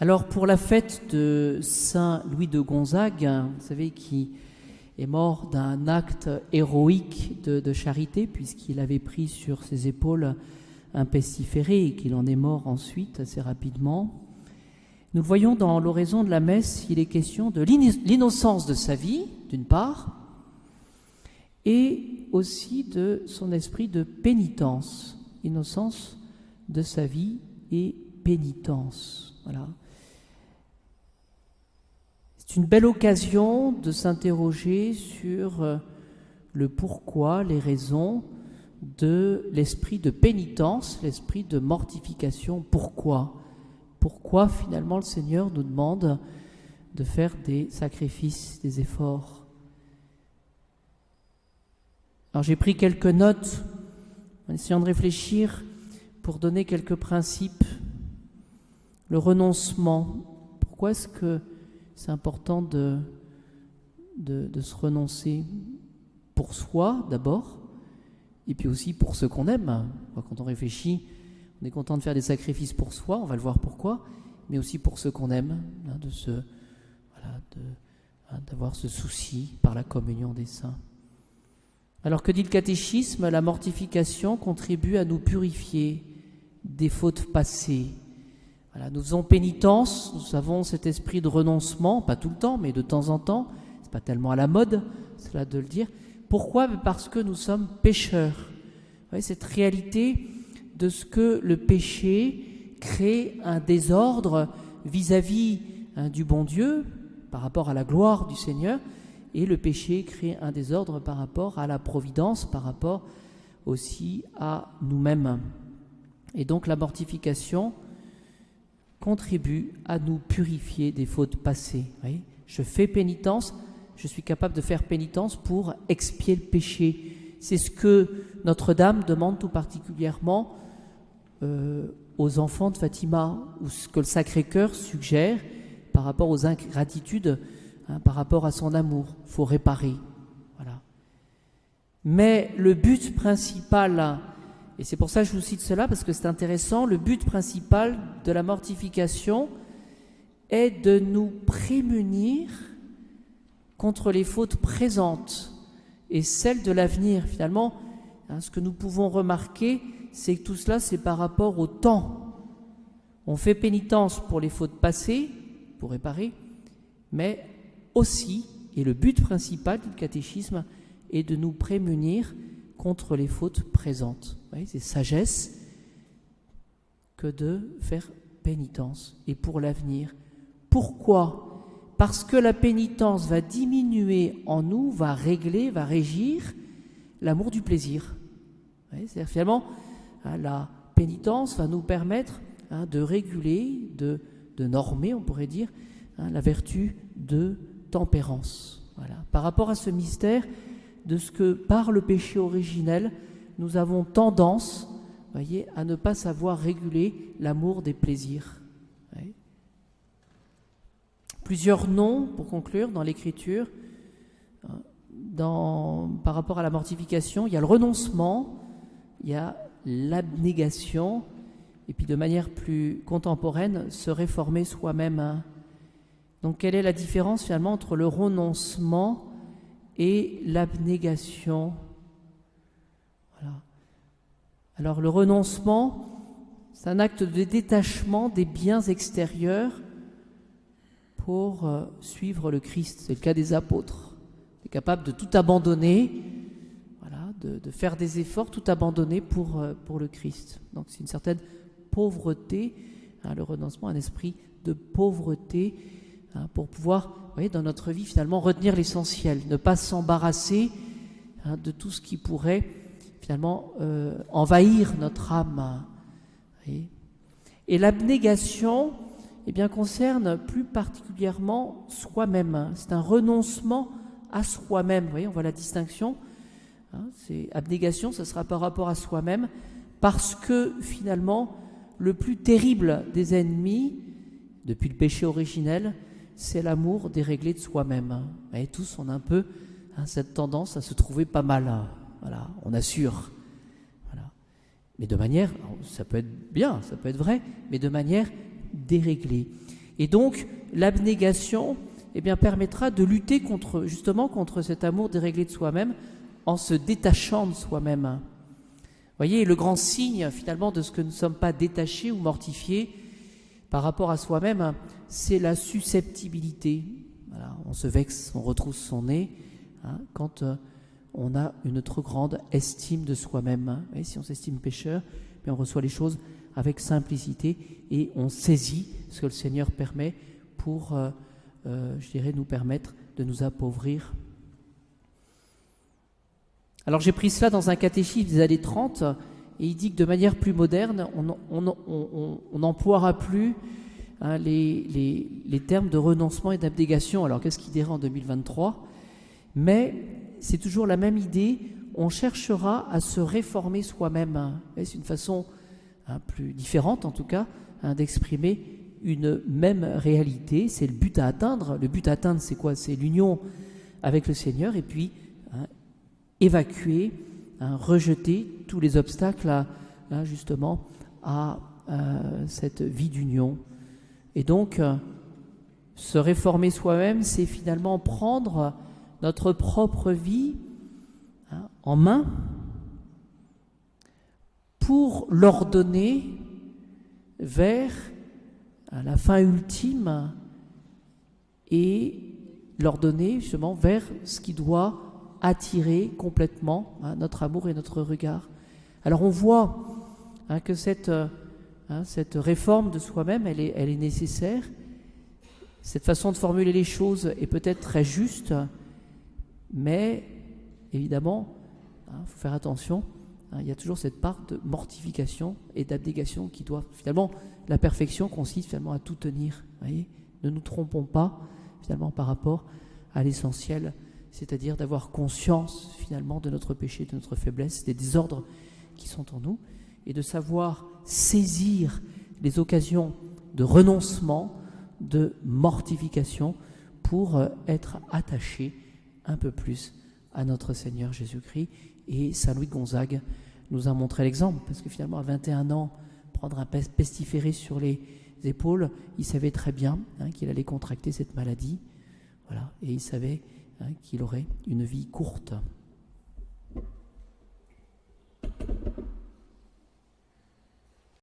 Alors pour la fête de Saint Louis de Gonzague, vous savez, qui est mort d'un acte héroïque de charité, puisqu'il avait pris sur ses épaules un pestiféré et qu'il en est mort ensuite assez rapidement. Nous le voyons dans l'oraison de la messe, il est question de l'innocence de sa vie, d'une part, et aussi de son esprit de pénitence. Innocence de sa vie et pénitence. Voilà. C'est une belle occasion de s'interroger sur le pourquoi, les raisons de l'esprit de pénitence, l'esprit de mortification. Pourquoi finalement le Seigneur nous demande de faire des sacrifices, des efforts. Alors j'ai pris quelques notes en essayant de réfléchir pour donner quelques principes. Le renoncement. Pourquoi est-ce que c'est important de se renoncer pour soi d'abord, et puis aussi pour ceux qu'on aime. Quand on réfléchit, on est content de faire des sacrifices pour soi, on va le voir pourquoi, mais aussi pour ceux qu'on aime, d'avoir ce souci par la communion des saints. Alors que dit le catéchisme? La mortification contribue à nous purifier des fautes passées. Voilà, nous faisons pénitence, nous avons cet esprit de renoncement, pas tout le temps, mais de temps en temps, c'est pas tellement à la mode, cela de le dire. Pourquoi? Parce que nous sommes pécheurs. Vous voyez, cette réalité de ce que le péché crée un désordre vis-à-vis du bon Dieu, par rapport à la gloire du Seigneur, et le péché crée un désordre par rapport à la providence, par rapport aussi à nous-mêmes. Et donc la mortification contribue à nous purifier des fautes passées. Vous voyez, je fais pénitence, je suis capable de faire pénitence pour expier le péché. C'est ce que Notre-Dame demande tout particulièrement aux enfants de Fatima, ou ce que le Sacré-Cœur suggère par rapport aux ingratitudes, par rapport à son amour. Il faut réparer. Voilà. Mais le but principal, et c'est pour ça que je vous cite cela, parce que c'est intéressant, le but principal de la mortification est de nous prémunir contre les fautes présentes et celles de l'avenir. Finalement, ce que nous pouvons remarquer, c'est que tout cela, c'est par rapport au temps. On fait pénitence pour les fautes passées, pour réparer, mais aussi, et le but principal du catéchisme, est de nous prémunir contre les fautes présentes. Vous voyez, c'est sagesse que de faire pénitence. Et pour l'avenir. Pourquoi? Parce que la pénitence va diminuer en nous, va régler, va régir l'amour du plaisir. Vous voyez, c'est-à-dire finalement, la pénitence va nous permettre de réguler, de normer, on pourrait dire, la vertu de tempérance. Voilà. Par rapport à ce mystère de ce que, par le péché originel, nous avons tendance, voyez, à ne pas savoir réguler l'amour des plaisirs. Ouais. Plusieurs noms, pour conclure, dans l'Écriture, par rapport à la mortification, il y a le renoncement, il y a l'abnégation, et puis de manière plus contemporaine, se réformer soi-même. Donc quelle est la différence finalement entre le renoncement et l'abnégation? Voilà. Alors le renoncement, c'est un acte de détachement des biens extérieurs pour suivre le Christ. C'est le cas des apôtres. On est capable de tout abandonner, voilà, de faire des efforts, tout abandonner pour le Christ. Donc c'est une certaine pauvreté, le renoncement, un esprit de pauvreté, pour pouvoir, vous voyez, dans notre vie finalement retenir l'essentiel, ne pas s'embarrasser de tout ce qui pourrait finalement envahir notre âme. Et l'abnégation, eh bien, concerne plus particulièrement soi-même. C'est un renoncement à soi-même. Vous voyez, on voit la distinction. C'est abnégation, ce sera par rapport à soi-même, parce que finalement, le plus terrible des ennemis, depuis le péché originel, c'est l'amour déréglé de soi-même. Et tous, on a un peu cette tendance à se trouver pas mal. Voilà, on assure. Voilà. Mais de manière, ça peut être bien, ça peut être vrai, mais de manière déréglée. Et donc, l'abnégation permettra de lutter justement contre cet amour déréglé de soi-même en se détachant de soi-même. Vous voyez, le grand signe finalement de ce que nous ne sommes pas détachés ou mortifiés par rapport à soi-même, c'est la susceptibilité. Voilà, on se vexe, on retrousse son nez quand on a une trop grande estime de soi-même. Et si on s'estime pécheur, on reçoit les choses avec simplicité et on saisit ce que le Seigneur permet pour, nous permettre de nous appauvrir. Alors j'ai pris cela dans un catéchisme des années 30 et il dit que de manière plus moderne, on n'emploiera plus les termes de renoncement et d'abnégation. Alors qu'est-ce qui dira en 2023 ? Mais c'est toujours la même idée, on cherchera à se réformer soi-même. C'est une façon plus différente en tout cas d'exprimer une même réalité, c'est le but à atteindre. Le but à atteindre, c'est quoi ? C'est l'union avec le Seigneur et puis évacuer, rejeter tous les obstacles justement à cette vie d'union. Et donc, se réformer soi-même, c'est finalement prendre notre propre vie en main pour l'ordonner vers la fin ultime et l'ordonner justement vers ce qui doit attirer complètement notre amour et notre regard. Alors on voit que cette réforme de soi-même, elle est nécessaire. Cette façon de formuler les choses est peut-être très juste, mais évidemment, faut faire attention. Il y a toujours cette part de mortification et d'abnégation qui doit finalement, la perfection consiste finalement à tout tenir. Voyez, ne nous trompons pas finalement par rapport à l'essentiel, c'est-à-dire d'avoir conscience finalement de notre péché, de notre faiblesse, des désordres qui sont en nous, et de savoir saisir les occasions de renoncement, de mortification pour être attaché un peu plus à notre Seigneur Jésus-Christ. Et Saint Louis de Gonzague nous a montré l'exemple, parce que finalement à 21 ans, prendre un pestiféré sur les épaules, il savait très bien qu'il allait contracter cette maladie, voilà, et il savait qu'il aurait une vie courte.